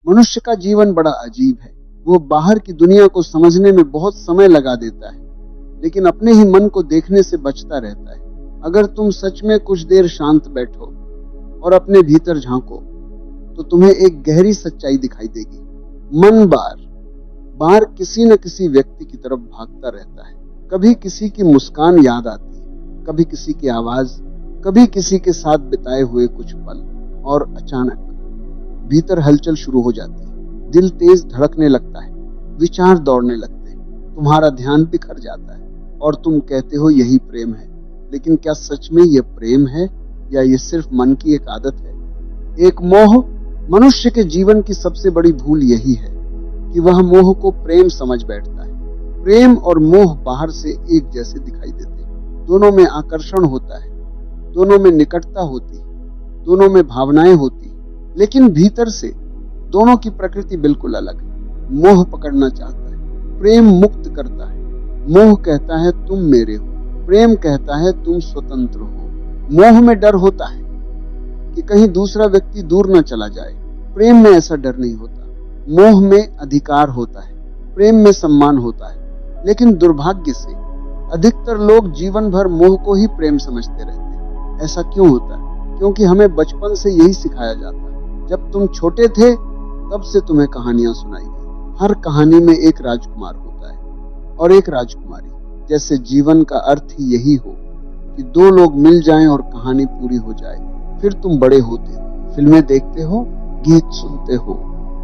मनुष्य का जीवन बड़ा अजीब है। वो बाहर की दुनिया को समझने में बहुत समय लगा देता है, लेकिन अपने ही मन को देखने से बचता रहता है। अगर तुम सच में कुछ देर शांत बैठो और अपने भीतर झांको, तो तुम्हें एक गहरी सच्चाई दिखाई देगी। मन बार बार किसी न किसी व्यक्ति की तरफ भागता रहता है। कभी किसी की मुस्कान याद आती है, कभी किसी की आवाज, कभी किसी के साथ बिताए हुए कुछ पल, और अचानक भीतर हलचल शुरू हो जाती है। दिल तेज धड़कने लगता है, विचार दौड़ने लगते हैं, तुम्हारा ध्यान बिखर जाता है और तुम कहते हो यही प्रेम है। लेकिन क्या सच में यह प्रेम है या ये सिर्फ मन की एक आदत है, एक मोह? मनुष्य के जीवन की सबसे बड़ी भूल यही है कि वह मोह को प्रेम समझ बैठता है। प्रेम और मोह बाहर से एक जैसे दिखाई देते हैं, दोनों में आकर्षण होता है, दोनों में निकटता होती है, दोनों में भावनाएं होती है, लेकिन भीतर से दोनों की प्रकृति बिल्कुल अलग है। मोह पकड़ना चाहता है, प्रेम मुक्त करता है। मोह कहता है तुम मेरे हो, प्रेम कहता है तुम स्वतंत्र हो। मोह में डर होता है कि कहीं दूसरा व्यक्ति दूर न चला जाए, प्रेम में ऐसा डर नहीं होता। मोह में अधिकार होता है, प्रेम में सम्मान होता है। लेकिन दुर्भाग्य से अधिकतर लोग जीवन भर मोह को ही प्रेम समझते रहते हैं। ऐसा क्यों होता है? क्योंकि हमें बचपन से यही सिखाया जाता है। जब तुम छोटे थे तब से तुम्हें कहानियां सुनाई गई। हर कहानी में एक राजकुमार होता है और एक राजकुमारी। जैसे जीवन का अर्थ ही यही हो कि दो लोग मिल जाएं और कहानी पूरी हो जाए। फिर तुम बड़े होते हो, फिल्में देखते हो, गीत सुनते हो,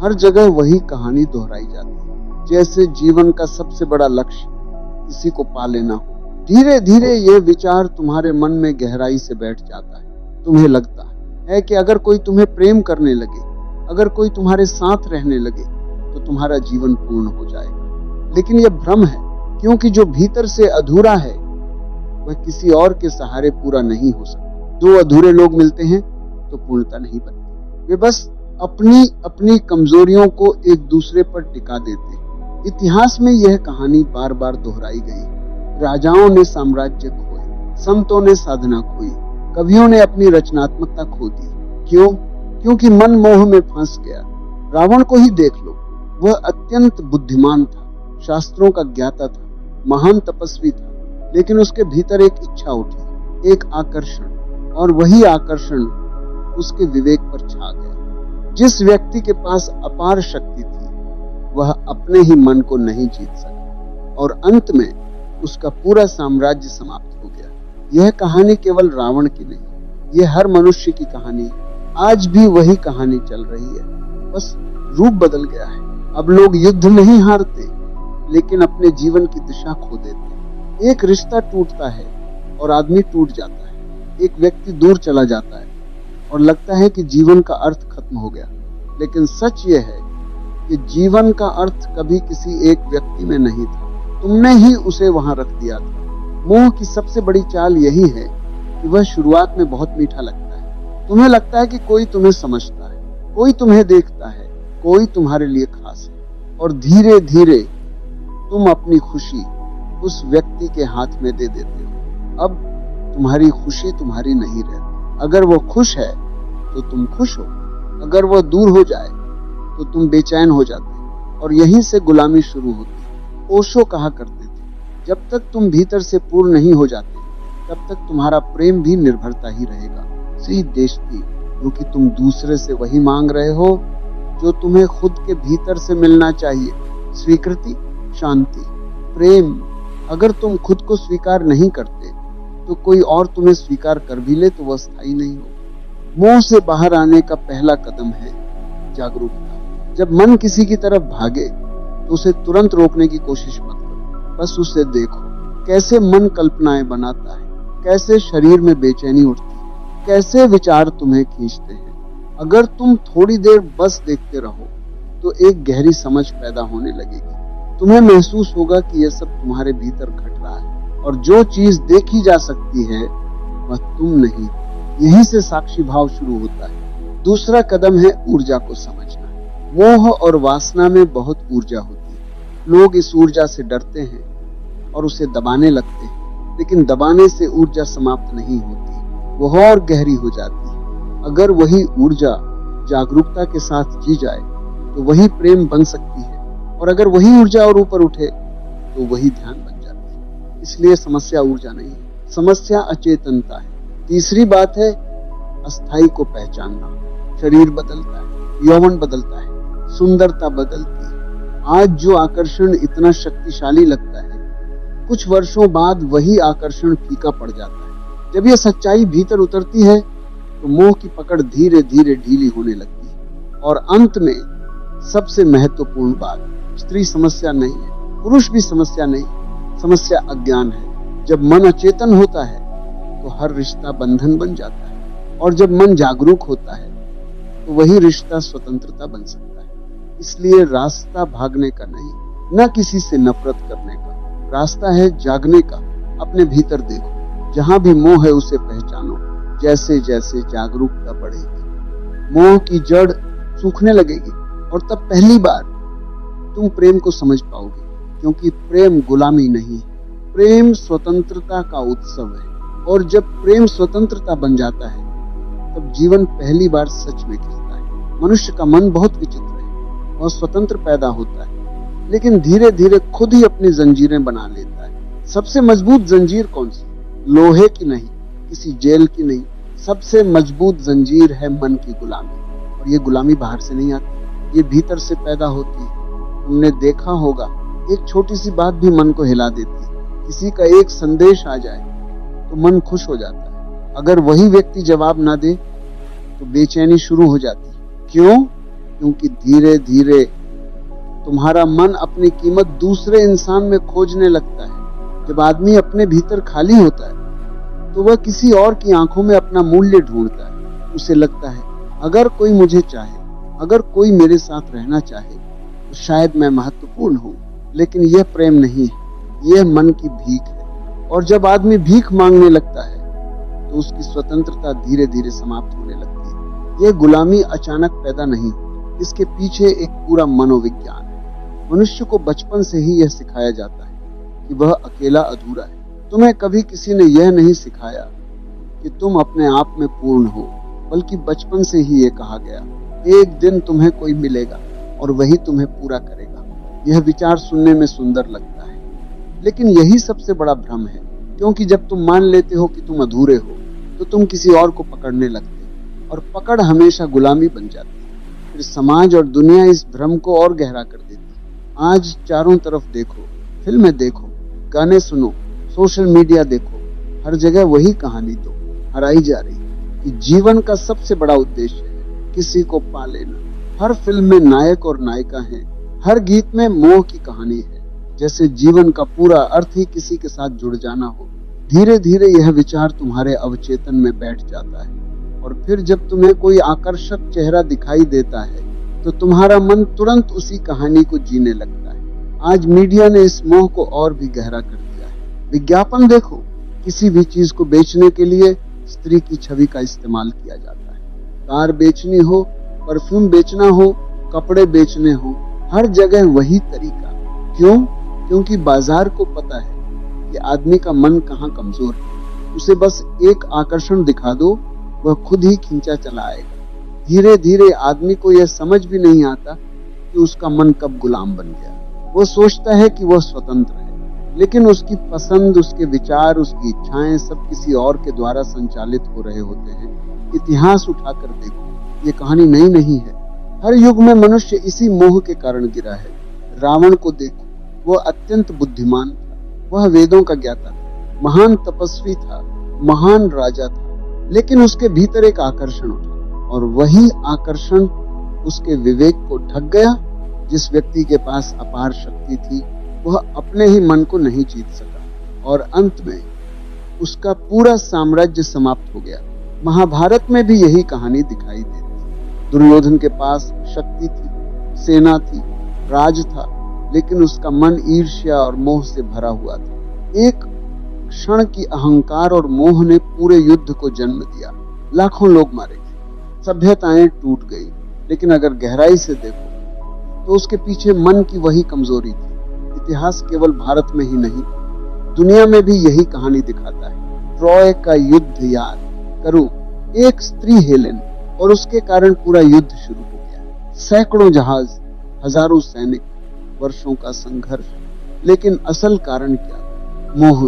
हर जगह वही कहानी दोहराई जाती है, जैसे जीवन का सबसे बड़ा लक्ष्य किसी को पा लेना हो। धीरे धीरे ये विचार तुम्हारे मन में गहराई से बैठ जाता है। तुम्हें लगता है कि अगर कोई तुम्हें प्रेम करने लगे, अगर कोई तुम्हारे साथ रहने लगे, तो तुम्हारा जीवन पूर्ण हो जाएगा। लेकिन यह भ्रम है, क्योंकि जो भीतर से अधूरा है वह किसी और के सहारे पूरा नहीं हो सकता। दो अधूरे लोग मिलते हैं तो पूर्णता नहीं बनती। वे बस अपनी अपनी कमजोरियों को एक दूसरे पर टिका देते हैं। इतिहास में यह कहानी बार बार दोहराई गई। राजाओं ने साम्राज्य खोए, संतों ने साधना खोई, कवियों ने अपनी रचनात्मकता खो दी। क्यों? क्योंकि मन मोह में फंस गया। रावण को ही देख लो, वह अत्यंत बुद्धिमान था, शास्त्रों का ज्ञाता था, महान तपस्वी था, लेकिन उसके भीतर एक इच्छा उठी, एक आकर्षण, और वही आकर्षण उसके विवेक पर छा गया। जिस व्यक्ति के पास अपार शक्ति थी वह अपने ही मन को नहीं जीत सका और अंत में उसका पूरा साम्राज्य समाप्त हो गया। यह कहानी केवल रावण की नहीं, यह हर मनुष्य की कहानी है। आज भी वही कहानी चल रही है, बस रूप बदल गया है। अब लोग युद्ध नहीं हारते, लेकिन अपने जीवन की दिशा खो देते। एक रिश्ता टूटता है और आदमी टूट जाता है। एक व्यक्ति दूर चला जाता है और लगता है कि जीवन का अर्थ खत्म हो गया। लेकिन सच यह है कि जीवन का अर्थ कभी किसी एक व्यक्ति में नहीं था, तुमने ही उसे वहां रख दिया था। मोह की सबसे बड़ी चाल यही है कि वह शुरुआत में बहुत मीठा लगता है। तुम्हें लगता है कि कोई तुम्हें समझता है, कोई तुम्हें देखता है, कोई तुम्हारे लिए खास है, और धीरे धीरे तुम अपनी खुशी उस व्यक्ति के हाथ में दे देते हो। अब तुम्हारी खुशी तुम्हारी नहीं रहती। अगर वो खुश है तो तुम खुश हो, अगर वह दूर हो जाए तो तुम बेचैन हो जाते हो, और यहीं से गुलामी शुरू होती है। ओशो कहा करते थे, जब तक तुम भीतर से पूर्ण नहीं हो जाते तब तक तुम्हारा प्रेम भी निर्भरता ही रहेगा। सही दोस्ती, क्योंकि तुम दूसरे से वही मांग रहे हो जो तुम्हें खुद के भीतर से मिलना चाहिए। स्वीकृति, शांति, प्रेम। अगर तुम खुद को स्वीकार नहीं करते तो कोई और तुम्हें स्वीकार कर भी ले तो वह स्थायी नहीं हो। मोह से बाहर आने का पहला कदम है जागरूकता। जब मन किसी की तरफ भागे तो उसे तुरंत रोकने की कोशिश मत करो, बस उसे देखो कैसे मन कल्पनाएं बनाता है, कैसे शरीर में बेचैनी उठती है, कैसे विचार तुम्हें खींचते हैं। अगर तुम थोड़ी देर बस देखते रहो तो एक गहरी समझ पैदा होने लगेगी। तुम्हें महसूस होगा कि यह सब तुम्हारे भीतर घट रहा है, और जो चीज देखी जा सकती है वह तुम नहीं। यहीं से साक्षी भाव शुरू होता है। दूसरा कदम है ऊर्जा को समझना। मोह और वासना में बहुत ऊर्जा होती है। लोग इस ऊर्जा से डरते हैं और उसे दबाने लगते हैं, लेकिन दबाने से ऊर्जा समाप्त नहीं होती, वह और गहरी हो जाती है। अगर वही ऊर्जा जागरूकता के साथ जी जाए तो वही प्रेम बन सकती है, और अगर वही ऊर्जा और ऊपर उठे तो वही ध्यान बन जाती है। इसलिए समस्या ऊर्जा नहीं है, समस्या अचेतनता है। तीसरी बात है अस्थाई को पहचानना। शरीर बदलता है, यौवन बदलता है, सुंदरता बदलती है। आज जो आकर्षण इतना शक्तिशाली लगता है, कुछ वर्षों बाद वही आकर्षण फीका पड़ जाता है। जब यह सच्चाई भीतर उतरती है तो मोह की पकड़ धीरे धीरे ढीली होने लगती है। और अंत में सबसे महत्वपूर्ण बात, स्त्री समस्या नहीं है, पुरुष भी समस्या नहीं, समस्या अज्ञान है। जब मन अचेतन होता है तो हर रिश्ता बंधन बन जाता है, और जब मन जागरूक होता है तो वही रिश्ता स्वतंत्रता बन सकता है। इसलिए रास्ता भागने का नहीं, न किसी से नफरत करने का, रास्ता है जागने का। अपने भीतर देखो, जहां भी मोह है उसे पहचानो। जैसे जैसे जागरूकता बढ़ेगी, मोह की जड़ सूखने लगेगी, और तब पहली बार तुम प्रेम को समझ पाओगे। क्योंकि प्रेम गुलामी नहीं है, प्रेम स्वतंत्रता का उत्सव है। और जब प्रेम स्वतंत्रता बन जाता है तब जीवन पहली बार सच में खिलता है। मनुष्य का मन बहुत विचित्र है, वह स्वतंत्र पैदा होता है लेकिन धीरे धीरे खुद ही अपनी जंजीरें बना लेता है। सबसे मजबूत जंजीर कौन सी? लोहे की नहीं, किसी जेल की नहीं, सबसे मजबूत जंजीर है मन की गुलामी। और ये गुलामी बाहर से नहीं आती, ये भीतर से पैदा होती है। तुमने देखा होगा, एक छोटी सी बात भी मन को हिला देती है। किसी का एक संदेश आ जाए तो मन खुश हो जाता है, अगर वही व्यक्ति जवाब ना दे तो बेचैनी शुरू हो जाती है। क्यों? क्योंकि धीरे धीरे तुम्हारा मन अपनी कीमत दूसरे इंसान में खोजने लगता है। जब आदमी अपने भीतर खाली होता है तो वह किसी और की आंखों में अपना मूल्य ढूंढता है। उसे लगता है अगर कोई मुझे चाहे, अगर कोई मेरे साथ रहना चाहे तो शायद मैं महत्वपूर्ण हूं। लेकिन यह प्रेम नहीं है, यह मन की भीख है। और जब आदमी भीख मांगने लगता है तो उसकी स्वतंत्रता धीरे धीरे समाप्त होने लगती है। यह गुलामी अचानक पैदा नहीं होती, इसके पीछे एक पूरा मनोविज्ञान है। मनुष्य को बचपन से ही यह सिखाया जाता है कि वह अकेला अधूरा है। तुम्हें कभी किसी ने यह नहीं सिखाया कि तुम अपने आप में पूर्ण हो, बल्कि बचपन से ही यह कहा गया, एक दिन तुम्हें कोई मिलेगा और वही तुम्हें पूरा करेगा। यह विचार सुनने में सुंदर लगता है, लेकिन यही सबसे बड़ा भ्रम है। क्योंकि जब तुम मान लेते हो कि तुम अधूरे हो तो तुम किसी और को पकड़ने लगते हो, और पकड़ हमेशा गुलामी बन जाती है। फिर समाज और दुनिया इस भ्रम को और गहरा कर देती है। आज चारों तरफ देखो, फिल्में देखो, गाने सुनो, सोशल मीडिया देखो, हर जगह वही कहानी तो हराई जा रही है कि जीवन का सबसे बड़ा उद्देश्य है किसी को पा लेना। हर फिल्म में नायक और नायिका हैं, हर गीत में मोह की कहानी है, जैसे जीवन का पूरा अर्थ ही किसी के साथ जुड़ जाना हो। धीरे धीरे यह विचार तुम्हारे अवचेतन में बैठ जाता है, और फिर जब तुम्हें कोई आकर्षक चेहरा दिखाई देता है तो तुम्हारा मन तुरंत उसी कहानी को जीने लगता है। आज मीडिया ने इस मोह को और भी गहरा कर दिया है। विज्ञापन देखो, किसी भी चीज को बेचने के लिए स्त्री की छवि का इस्तेमाल किया जाता है। कार बेचनी हो, परफ्यूम बेचना हो, कपड़े बेचने हो, हर जगह वही तरीका। क्यों? क्योंकि बाजार को पता है कि आदमी का मन कहाँ कमजोर है। उसे बस एक आकर्षण दिखा दो, वह खुद ही खींचा चला आएगा। धीरे धीरे आदमी को यह समझ भी नहीं आता कि उसका मन कब गुलाम बन गया। वो सोचता है कि वह स्वतंत्र है, लेकिन उसकी पसंद, उसके विचार, उसकी इच्छाएं सब किसी और के द्वारा संचालित हो रहे होते हैं। इतिहास उठाकर देखो, ये कहानी नई नहीं है। हर युग में मनुष्य इसी मोह के कारण गिरा है। रावण को देखो, वह अत्यंत बुद्धिमान था, वह वेदों का ज्ञाता था, महान तपस्वी था, महान राजा था, लेकिन उसके भीतर एक आकर्षण उठा, और वही आकर्षण उसके विवेक को ढक गया। जिस व्यक्ति के पास अपार शक्ति थी वह अपने ही मन को नहीं जीत सका, और अंत में उसका पूरा साम्राज्य समाप्त हो गया। महाभारत में भी यही कहानी दिखाई देती। दुर्योधन के पास शक्ति थी, सेना थी, राज था, लेकिन उसका मन ईर्ष्या और मोह से भरा हुआ था। एक क्षण की अहंकार और मोह ने पूरे युद्ध को जन्म दिया। लाखों लोग मारे गए, सभ्यताएं टूट गई। लेकिन अगर गहराई से देखो तो उसके पीछे मन की वही कमजोरी थी। इतिहास केवल भारत में ही नहीं, दुनिया में भी यही कहानी दिखाता है। ट्रॉय का युद्ध याद करो, एक स्त्री हेलेन, और उसके कारण पूरा युद्ध शुरू हो गया। सैकड़ों जहाज, हजारों सैनिक, वर्षों का संघर्ष। लेकिन असल कारण क्या? मोह।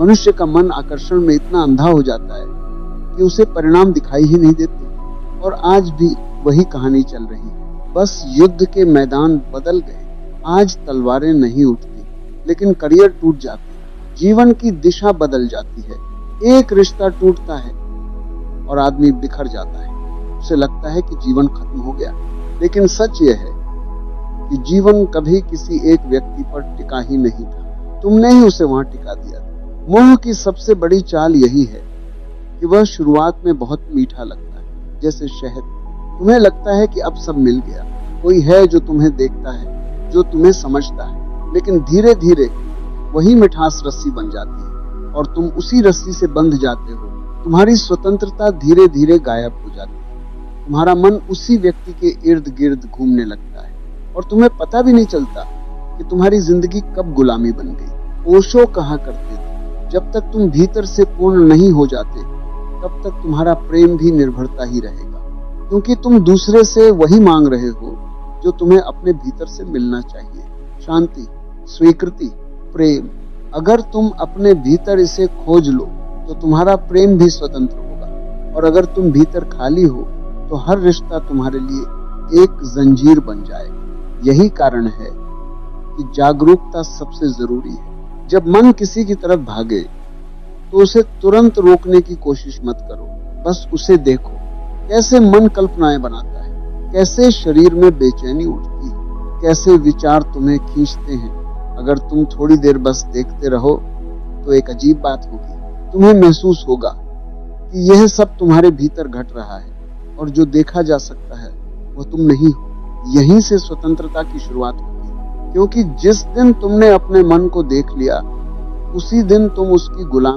मनुष्य का मन आकर्षण में इतना अंधा हो जाता है कि उसे परिणाम दिखाई ही नहीं देते। और आज भी वही कहानी चल रही है, बस युद्ध के मैदान बदल गए। आज तलवारें नहीं उठती, लेकिन करियर टूट जाते हैं, जीवन की दिशा बदल जाती है। एक रिश्ता टूटता है और आदमी बिखर जाता है। उसे लगता है कि जीवन खत्म हो गया, लेकिन सच यह है कि जीवन कभी किसी एक व्यक्ति पर टिका ही नहीं था, तुमने ही उसे वहां टिका दिया था। मोह की सबसे बड़ी चाल यही है कि वह शुरुआत में बहुत मीठा लगता है, जैसे शहद। तुम्हें लगता है कि अब सब मिल गया, कोई है जो तुम्हें देखता है, जो तुम्हें समझता है। लेकिन धीरे धीरे वही मिठास रस्सी बन जाती है और तुम उसी रस्सी से बंध जाते हो। तुम्हारी स्वतंत्रता धीरे धीरे गायब हो जाती है। तुम्हारा मन उसी व्यक्ति के इर्द गिर्द घूमने लगता है और तुम्हें पता भी नहीं चलता कि तुम्हारी जिंदगी कब गुलामी बन गई। ओशो कहा करते थे, जब तक तुम भीतर से पूर्ण नहीं हो जाते, तब तक तुम्हारा प्रेम भी निर्भरता ही रहेगा, क्योंकि तुम दूसरे से वही मांग रहे हो जो तुम्हें अपने भीतर से मिलना चाहिए। शांति, स्वीकृति, प्रेम। अगर तुम अपने भीतर इसे खोज लो तो तुम्हारा प्रेम भी स्वतंत्र होगा, और अगर तुम भीतर खाली हो तो हर रिश्ता तुम्हारे लिए एक जंजीर बन जाएगा। यही कारण है कि जागरूकता सबसे जरूरी है। जब मन किसी की तरफ भागे तो उसे तुरंत रोकने की कोशिश मत करो, बस उसे देखो। कैसे मन कल्पनाएं बनाता है, कैसे शरीर में बेचैनी उठती है, कैसे विचार तुम्हें खींचते हैं। अगर तुम थोड़ी देर बस देखते रहो तो एक अजीब बात होगी। तुम्हें महसूस होगा कि यह सब तुम्हारे भीतर घट रहा है, और जो देखा जा सकता है वो तुम नहीं हो। यहीं से स्वतंत्रता की शुरुआत होती है, क्योंकि जिस दिन तुमने अपने मन को देख लिया, उसी दिन तुम उसकी गुलाम